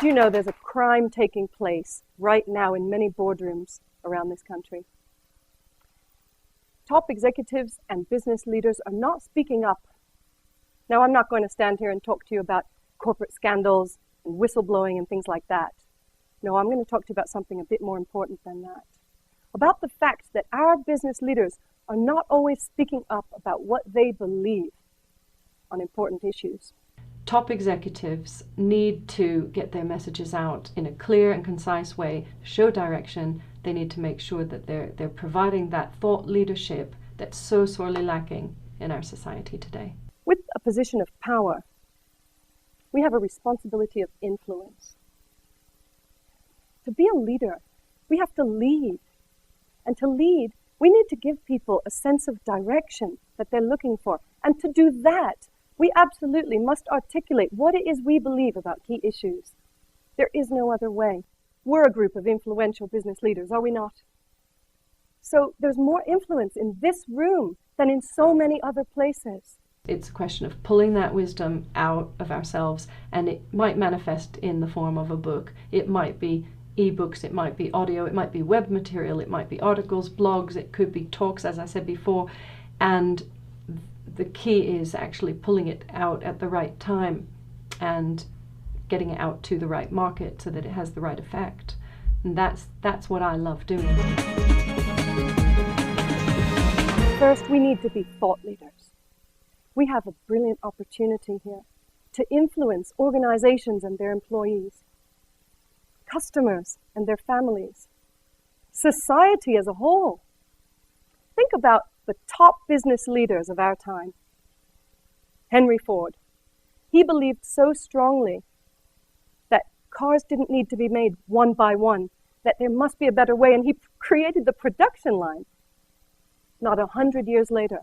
Did you know there's a crime taking place right now in many boardrooms around this country? Top executives and business leaders are not speaking up. Now, I'm not going to stand here and talk to you about corporate scandals and whistleblowing and things like that. No, I'm going to talk to you about something a bit more important than that. About the fact that our business leaders are not always speaking up about what they believe on important issues. Top executives need to get their messages out in a clear and concise way, show direction. They need to make sure that they're providing that thought leadership that's so sorely lacking in our society today. With a position of power, we have a responsibility of influence. To be a leader, we have to lead. And to lead, we need to give people a sense of direction that they're looking for. And to do that, we absolutely must articulate what it is we believe about key issues. There is no other way. We're a group of influential business leaders, are we not? So there's more influence in this room than in so many other places. It's a question of pulling that wisdom out of ourselves, and it might manifest in the form of a book. It might be ebooks, it might be audio, it might be web material, it might be articles, blogs, it could be talks, as I said before. And the key is actually pulling it out at the right time and getting it out to the right market so that it has the right effect. And that's what I love doing. First, we need to be thought leaders. We have a brilliant opportunity here to influence organizations and their employees, customers and their families, society as a whole. Think about the top business leaders of our time. Henry Ford. He believed so strongly that cars didn't need to be made one by one, that there must be a better way, and he created the production line. Not 100 years later,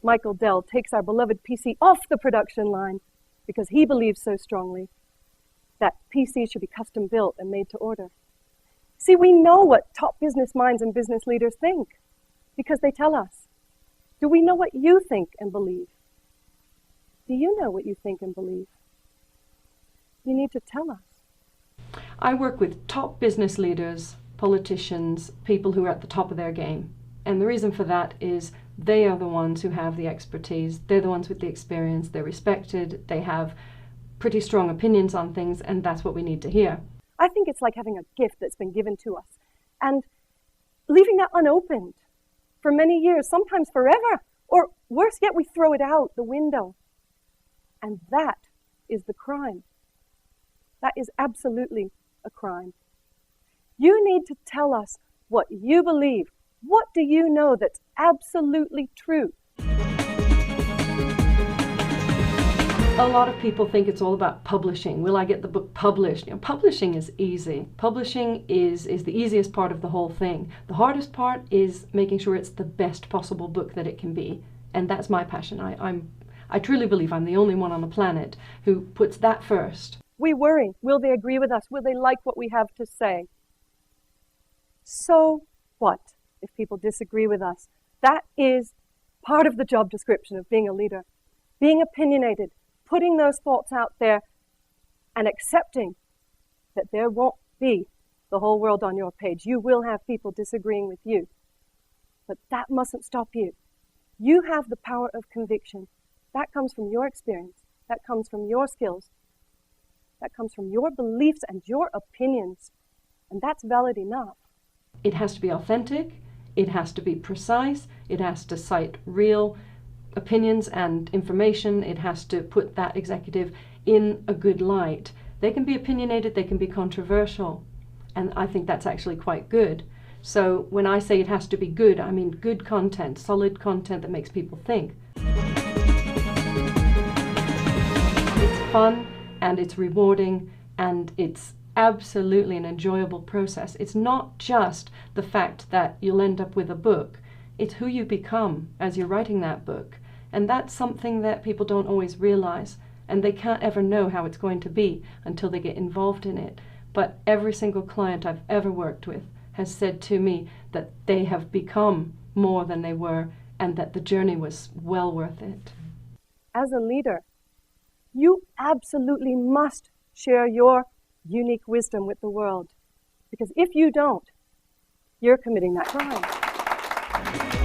Michael Dell takes our beloved PC off the production line because he believes so strongly that PCs should be custom built and made to order. See, we know what top business minds and business leaders think because they tell us. Do we know what you think and believe? Do you know what you think and believe? You need to tell us. I work with top business leaders, politicians, people who are at the top of their game. And the reason for that is they are the ones who have the expertise. They're the ones with the experience. They're respected. They have pretty strong opinions on things, and that's what we need to hear. I think it's like having a gift that's been given to us and leaving that unopened for many years, sometimes forever, or worse yet, we throw it out the window. And that is the crime. That is absolutely a crime. You need to tell us what you believe. What do you know that's absolutely true? A lot of people think it's all about publishing. Will I get the book published? You know, publishing is easy. Publishing is the easiest part of the whole thing. The hardest part is making sure it's the best possible book that it can be. And that's my passion. I truly believe I'm the only one on the planet who puts that first. We worry. Will they agree with us? Will they like what we have to say? So what if people disagree with us? That is part of the job description of being a leader. Being opinionated, putting those thoughts out there and accepting that there won't be the whole world on your page. You will have people disagreeing with you. But that mustn't stop you. You have the power of conviction. That comes from your experience. That comes from your skills. That comes from your beliefs and your opinions. And that's valid enough. It has to be authentic. It has to be precise. It has to cite real opinions and information. It has to put that executive in a good light. They can be opinionated, they can be controversial, and I think that's actually quite good. So when I say it has to be good, I mean good content, solid content that makes people think. It's fun and it's rewarding and it's absolutely an enjoyable process. It's not just the fact that you'll end up with a book. It's who you become as you're writing that book. And that's something that people don't always realize, and they can't ever know how it's going to be until they get involved in it. But every single client I've ever worked with has said to me that they have become more than they were and that the journey was well worth it. As a leader, you absolutely must share your unique wisdom with the world. Because if you don't, you're committing that crime.